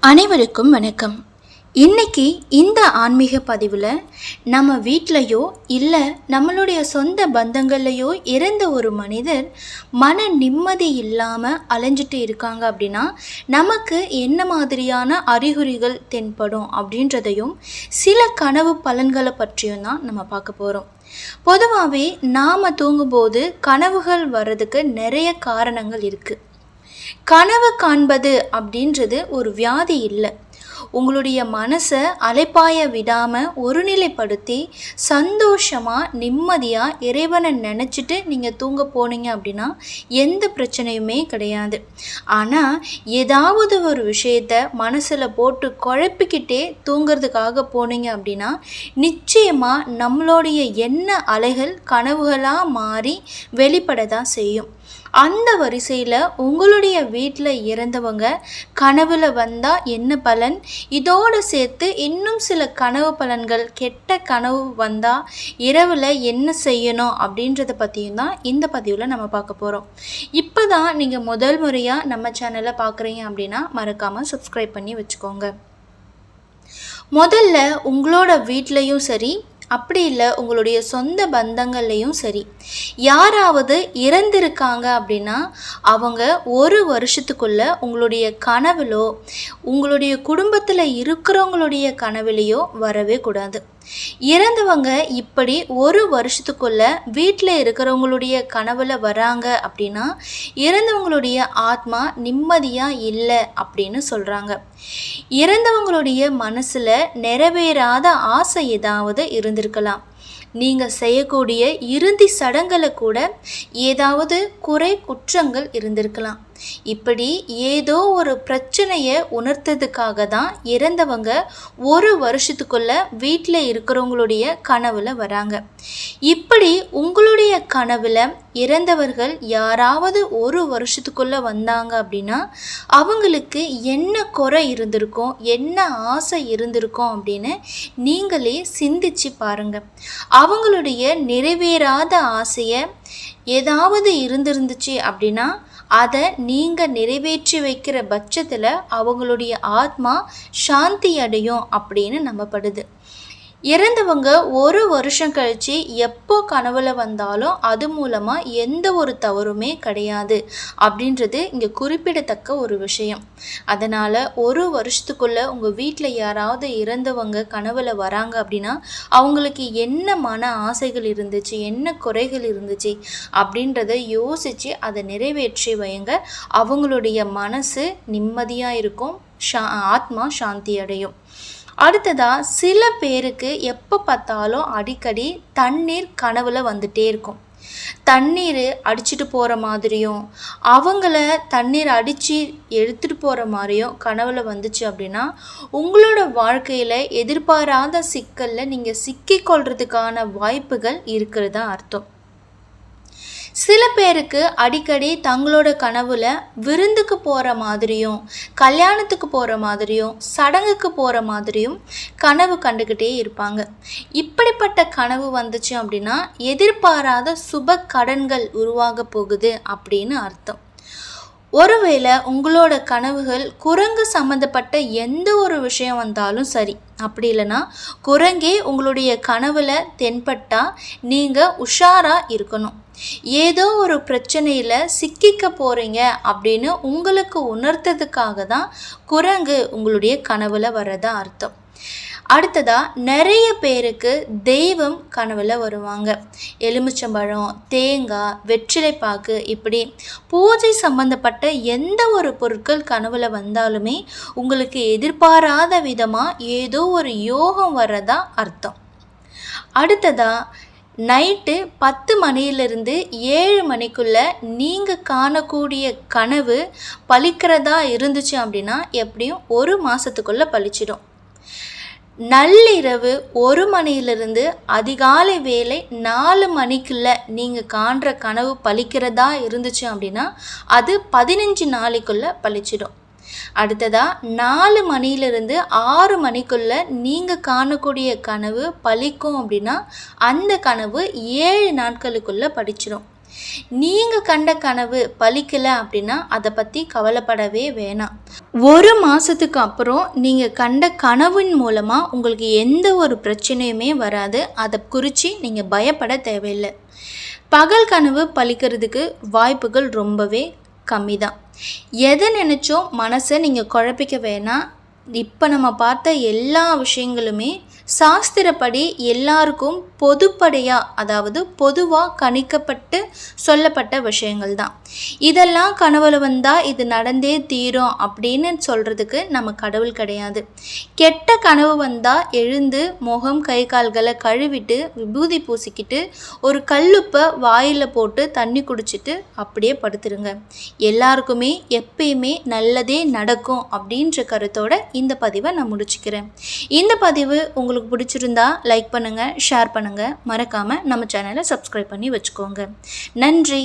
அனைவருக்கும் வணக்கம். இன்னைக்கு இந்த ஆன்மீக பதிவில் நம்ம வீட்டிலையோ இல்லை நம்மளுடைய சொந்த பந்தங்கள்லையோ இறந்த ஒரு மனிதர் மன நிம்மதி இல்லாமல் அலைஞ்சிட்டு இருக்காங்க அப்படின்னா நமக்கு என்ன மாதிரியான அறிகுறிகள் தென்படும் அப்படின்றதையும் சில கனவு பலன்களை பற்றியும் தான் நம்ம பார்க்க போகிறோம். பொதுவாகவே நாம் தூங்கும்போது கனவுகள் வர்றதுக்கு நிறைய காரணங்கள் இருக்குது. கனவு காண்பது அப்படின்றது ஒரு வியாதி இல்லை. உங்களுடைய மனசை அலைப்பாய விடாமல் ஒருநிலைப்படுத்தி சந்தோஷமாக நிம்மதியாக இறைவனை நினச்சிட்டு நீங்கள் தூங்க போனீங்க அப்படின்னா எந்த பிரச்சனையுமே கிடையாது. ஆனால் ஏதாவது ஒரு விஷயத்தை மனசில் போட்டு குழப்பிக்கிட்டே தூங்கிறதுக்காக போனீங்க அப்படின்னா நிச்சயமாக நம்மளுடைய எண்ண அலைகள் கனவுகளாக மாறி வெளிப்பட தான் செய்யும். அந்த வரிசையில் உங்களுடைய வீட்டில் இறந்தவங்க கனவில் வந்தால் என்ன பலன், இதோடு சேர்த்து இன்னும் சில கனவு பலன்கள், கெட்ட கனவு வந்தால் இரவில் என்ன செய்யணும் அப்படின்றத பற்றியும் தான் இந்த பதிவில் நம்ம பார்க்க போகிறோம். இப்போ தான் நீங்கள் முதல் முறையாக நம்ம சேனலை பார்க்குறீங்க அப்படின்னா மறக்காமல் சப்ஸ்கிரைப் பண்ணி வச்சுக்கோங்க. முதல்ல உங்களோட வீட்லேயும் சரி, அப்படி இல்லை உங்களுடைய சொந்த பந்தங்கள்லேயும் சரி, யாராவது இறந்திருக்காங்க அப்படின்னா அவங்க ஒரு வருஷத்துக்குள்ளே உங்களுடைய கனவுலோ உங்களுடைய குடும்பத்தில் இருக்கிறவங்களுடைய கனவுலையோ வரவே கூடாது. இறந்தவங்க இப்படி ஒரு வருஷத்துக்குள்ள வீட்டில் இருக்கிறவங்களுடைய கனவுல வராங்க அப்படின்னா இறந்தவங்களுடைய ஆத்மா நிம்மதியாக இல்லை அப்படின்னு சொல்கிறாங்க. இறந்தவங்களுடைய மனசில் நிறைவேறாத ஆசை ஏதாவது இருந்திருக்கலாம். நீங்கள் செய்யக்கூடிய இறுதி சடங்குல கூட ஏதாவது குறை குற்றங்கள் இருந்திருக்கலாம். இப்படி ஏதோ ஒரு பிரச்சனையை உணர்த்ததுக்காக தான் இறந்தவங்க ஒரு வருஷத்துக்குள்ள வீட்டில் இருக்கிறவங்களுடைய கனவுல வராங்க. இப்படி உங்களுடைய கனவுல இறந்தவர்கள் யாராவது ஒரு வருஷத்துக்குள்ள வந்தாங்க அப்படின்னா அவங்களுக்கு என்ன குறை இருந்திருக்கும், என்ன ஆசை இருந்திருக்கும் அப்படின்னு நீங்களே சிந்திச்சு பாருங்க. அவங்களுடைய நிறைவேறாத ஆசையை ஏதாவது இருந்துச்சு அப்படின்னா அதை நீங்கள் நிறைவேற்றி வைக்கிற பட்சத்தில் அவங்களுடைய ஆத்மா சாந்தி அடையும் அப்படின்னு நம்பப்படுது. இறந்தவங்க ஒரு வருஷம் கழித்து எப்போ கனவுல வந்தாலும் அது மூலமாக எந்த ஒரு தவறுமே கிடையாது அப்படின்றது இங்கே குறிப்பிடத்தக்க ஒரு விஷயம். அதனால் ஒரு வருஷத்துக்குள்ளே உங்கள் வீட்டில் யாராவது இறந்தவங்க கனவுல வராங்க அப்படின்னா அவங்களுக்கு என்ன மன ஆசைகள் இருந்துச்சு, என்ன குறைகள் இருந்துச்சு அப்படின்றத யோசித்து அதை நிறைவேற்றி வைங்க. அவங்களுடைய மனசு நிம்மதியாக இருக்கும், ஆத்மா சாந்தி அடையும். அடுத்ததாக சில பேருக்கு எப்போ பார்த்தாலும் அடிக்கடி தண்ணீர் கனவுல வந்துட்டே இருக்கும். தண்ணீர் அடிச்சுட்டு போகிற மாதிரியும் அவங்கள தண்ணீர் அடித்து எடுத்துகிட்டு போகிற மாதிரியும் கனவுல வந்துச்சு அப்படின்னா உங்களோட வாழ்க்கையில் எதிர்பாராத சிக்கலில் நீங்கள் சிக்கிக்கொள்கிறதுக்கான வாய்ப்புகள் இருக்கிறதா அர்த்தம். சில பேருக்கு அடிக்கடி தங்களோட கனவுல விருந்துக்கு போகிற மாதிரியும் கல்யாணத்துக்கு போகிற மாதிரியும் சடங்குக்கு போகிற மாதிரியும் கனவு கண்டுக்கிட்டே இருப்பாங்க. இப்படிப்பட்ட கனவு வந்துச்சு அப்படின்னா எதிர்பாராத சுப கடன்கள் உருவாக போகுது அப்படின்னு அர்த்தம். ஒருவேளை உங்களோட கனவுகள் குரங்கு சம்மந்தப்பட்ட எந்த ஒரு விஷயம் வந்தாலும் சரி, அப்படி இல்லைன்னா குரங்கே உங்களுடைய கனவுல தென்பட்டால் நீங்கள் உஷாராக இருக்கணும். ஏதோ ஒரு பிரச்சனையில் சிக்கிக்க போகிறீங்க அப்படின்னு உங்களுக்கு உணர்த்ததுக்காக தான் குரங்கு உங்களுடைய கனவுல வர்றதா அர்த்தம். அடுத்ததாக நிறைய பேருக்கு தெய்வம் கனவுல வருவாங்க. எலுமிச்சம்பழம், தேங்காய், வெற்றிலைப்பாக்கு, இப்படி பூஜை சம்பந்தப்பட்ட எந்த ஒரு பொருட்கள் கனவுல வந்தாலுமே உங்களுக்கு எதிர்பாராத விதமாக ஏதோ ஒரு யோகம் வர்றதா அர்த்தம். அடுத்ததாக நைட்டு 10 மணியிலிருந்து 7 மணிக்குள்ளே நீங்கள் காணக்கூடிய கனவு பலிக்கிறதா இருந்துச்சு அப்படின்னா எப்படியும் ஒரு மாதத்துக்குள்ளே பலிச்சிடும். நள்ளிரவு 1 மணியிலிருந்து அதிகாலை வேலை 4 மணிக்குள்ளே நீங்கள் காண்ற கனவு பலிக்கிறதா இருந்துச்சு அப்படின்னா அது 15 நாளைக்குள்ளே பலிச்சிடும். அடுத்ததாக 4 மணியிலிருந்து 6 மணிக்குள்ளே நீங்கள் காணக்கூடிய கனவு பலிக்கும் அப்படின்னா அந்த கனவு 7 நாட்களுக்குள்ளே படிச்சிடும். நீங்கள் கண்ட கனவு பலிக்கலை அப்படின்னா அதை பற்றி கவலைப்படவே வேணாம். ஒரு மாதத்துக்கு அப்புறம் நீங்கள் கண்ட கனவின் மூலமாக உங்களுக்கு எந்த ஒரு பிரச்சனையுமே வராது. அதை குறித்து நீங்கள் பயப்பட தேவையில்லை. பகல் கனவு பலிக்கிறதுக்கு வாய்ப்புகள் ரொம்பவே கம்மி தான். எதை நினச்சோ மனசை நீங்கள் குழப்பிக்க வேணாம். இப்போ நம்ம பார்த்த எல்லா விஷயங்களுமே சாஸ்திரப்படி எல்லாருக்கும் பொதுப்படையாக, அதாவது பொதுவாக கணிக்கப்பட்டு சொல்லப்பட்ட விஷயங்கள் தான். இதெல்லாம் கனவுல வந்தால் இது நடந்தே தீரும் அப்படின்னு சொல்கிறதுக்கு நம்ம கடவுள் கிடையாது. கெட்ட கனவு வந்தால் எழுந்து முகம் கை கால்களை கழுவிட்டு விபூதி பூசிக்கிட்டு ஒரு கல்லுப்பை வாயில் போட்டு தண்ணி குடிச்சிட்டு அப்படியே படுத்துருங்க. எல்லாருக்குமே எப்பயுமே நல்லதே நடக்கும் அப்படின்ற கருத்தோட இந்த பதிவை நான் முடிச்சுக்கிறேன். இந்த பதிவு உங்களுக்கு பிடிச்சிருந்தா லைக் பண்ணுங்கள், ஷேர் பண்ணுங்கள், மறக்காமல் நம்ம சேனலை சப்ஸ்கிரைப் பண்ணி வச்சுக்கோங்க. நன்றி.